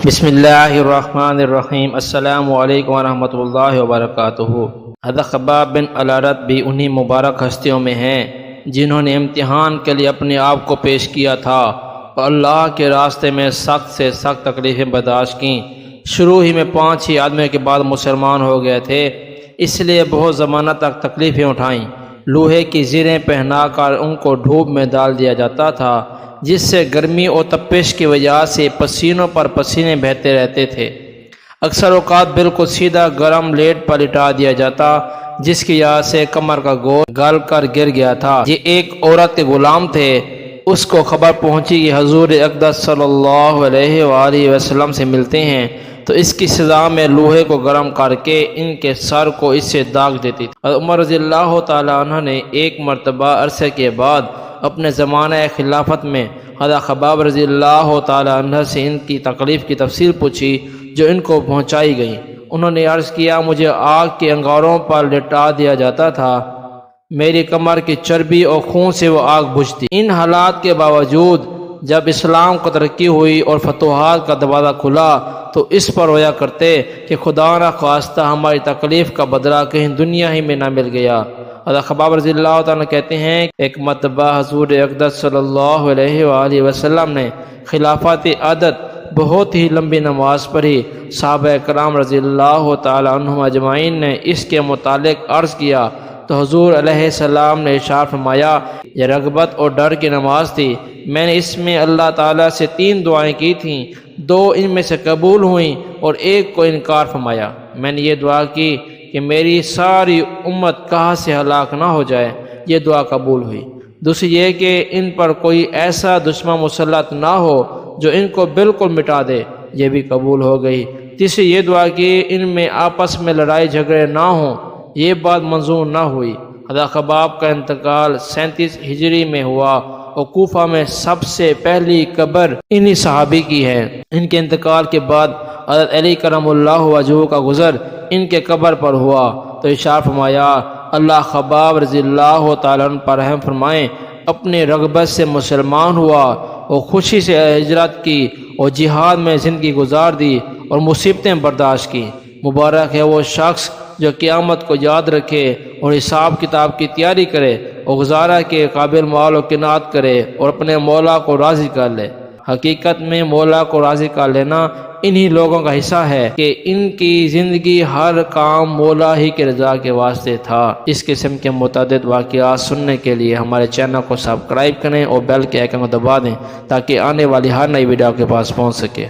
بسم اللہ الرحمن الرحیم۔ السلام علیکم ورحمۃ اللہ وبرکاتہ۔ حضرت خباب بن الارت بھی انہی مبارک ہستیوں میں ہیں جنہوں نے امتحان کے لیے اپنے آپ کو پیش کیا تھا اور اللہ کے راستے میں سخت سے سخت تکلیفیں برداشت کیں۔ شروع ہی میں 5 آدمیوں کے بعد مسلمان ہو گئے تھے، اس لیے بہت زمانہ تک تکلیفیں اٹھائیں۔ لوہے کی زریں پہنا کر ان کو دھوپ میں ڈال دیا جاتا تھا، جس سے گرمی اور تپش کی وجہ سے پسینوں پر پسینے بہتے رہتے تھے۔ اکثر اوقات بالکل سیدھا گرم لیٹ پر لٹا دیا جاتا، جس کی وجہ سے کمر کا گوشت گل کر گر گیا تھا۔ یہ ایک عورت کے غلام تھے، اس کو خبر پہنچی کہ حضور اقدس صلی اللہ علیہ وآلہ وسلم سے ملتے ہیں، تو اس کی سزا میں لوہے کو گرم کر کے ان کے سر کو اس سے داغ دیتی تھی۔ عمر رضی اللہ تعالیٰ عنہ نے ایک مرتبہ عرصے کے بعد اپنے زمانہ خلافت میں حضرت خباب رضی اللہ تعالیٰ عنہ سے ان کی تکلیف کی تفصیل پوچھی جو ان کو پہنچائی گئی۔ انہوں نے عرض کیا، مجھے آگ کے انگاروں پر لٹا دیا جاتا تھا، میری کمر کی چربی اور خون سے وہ آگ بجھتی۔ ان حالات کے باوجود جب اسلام کو ترقی ہوئی اور فتوحات کا دروازہ کھلا تو اس پر رویا کرتے کہ خدا نہ خواستہ ہماری تکلیف کا بدلہ کہیں دنیا ہی میں نہ مل گیا۔ حضرت خباب رضی اللہ تعالیٰ کہتے ہیں، ایک مرتبہ حضور اقدس صلی اللہ علیہ وآلہ وسلم نے خلافت عادت بہت ہی لمبی نماز پڑھی۔ صحابہ کرام رضی اللہ تعالیٰ عنہم اجمعین نے اس کے متعلق عرض کیا تو حضور علیہ السلام نے ارشاد فرمایا، یہ رغبت اور ڈر کی نماز تھی، میں نے اس میں اللہ تعالیٰ سے 3 دعائیں کی تھیں، 2 ان میں سے قبول ہوئیں اور ایک کو انکار فرمایا۔ میں نے یہ دعا کی کہ میری ساری امت کہاں سے ہلاک نہ ہو جائے، یہ دعا قبول ہوئی۔ دوسری یہ کہ ان پر کوئی ایسا دشمن مسلط نہ ہو جو ان کو بالکل مٹا دے، یہ بھی قبول ہو گئی۔ تیسری یہ دعا کہ ان میں آپس میں لڑائی جھگڑے نہ ہوں، یہ بات منظور نہ ہوئی۔ حضرت خباب کا انتقال 37 ہجری میں ہوا اور کوفہ میں سب سے پہلی قبر انہی صحابی کی ہے۔ ان کے انتقال کے بعد حضرت علی کرم اللہ وجہہ کا گزر ان کے قبر پر ہوا تو ارشاد فرمایا، اللہ خباب رضی اللہ تعالیٰ عنہ پر رحم فرمائیں، اپنے رغبت سے مسلمان ہوا اور خوشی سے ہجرت کی اور جہاد میں زندگی گزار دی اور مصیبتیں برداشت کی۔ مبارک ہے وہ شخص جو قیامت کو یاد رکھے اور حساب کتاب کی تیاری کرے اور گزارا کے قابل مال و قناعت کرے اور اپنے مولا کو راضی کر لے۔ حقیقت میں مولا کو راضی کر لینا انہی لوگوں کا حصہ ہے کہ ان کی زندگی ہر کام مولا ہی کے رضا کے واسطے تھا۔ اس قسم کے متعدد واقعات سننے کے لیے ہمارے چینل کو سبسکرائب کریں اور بیل کے آئیکن کو دبا دیں تاکہ آنے والی ہر نئی ویڈیو کے پاس پہنچ سکے۔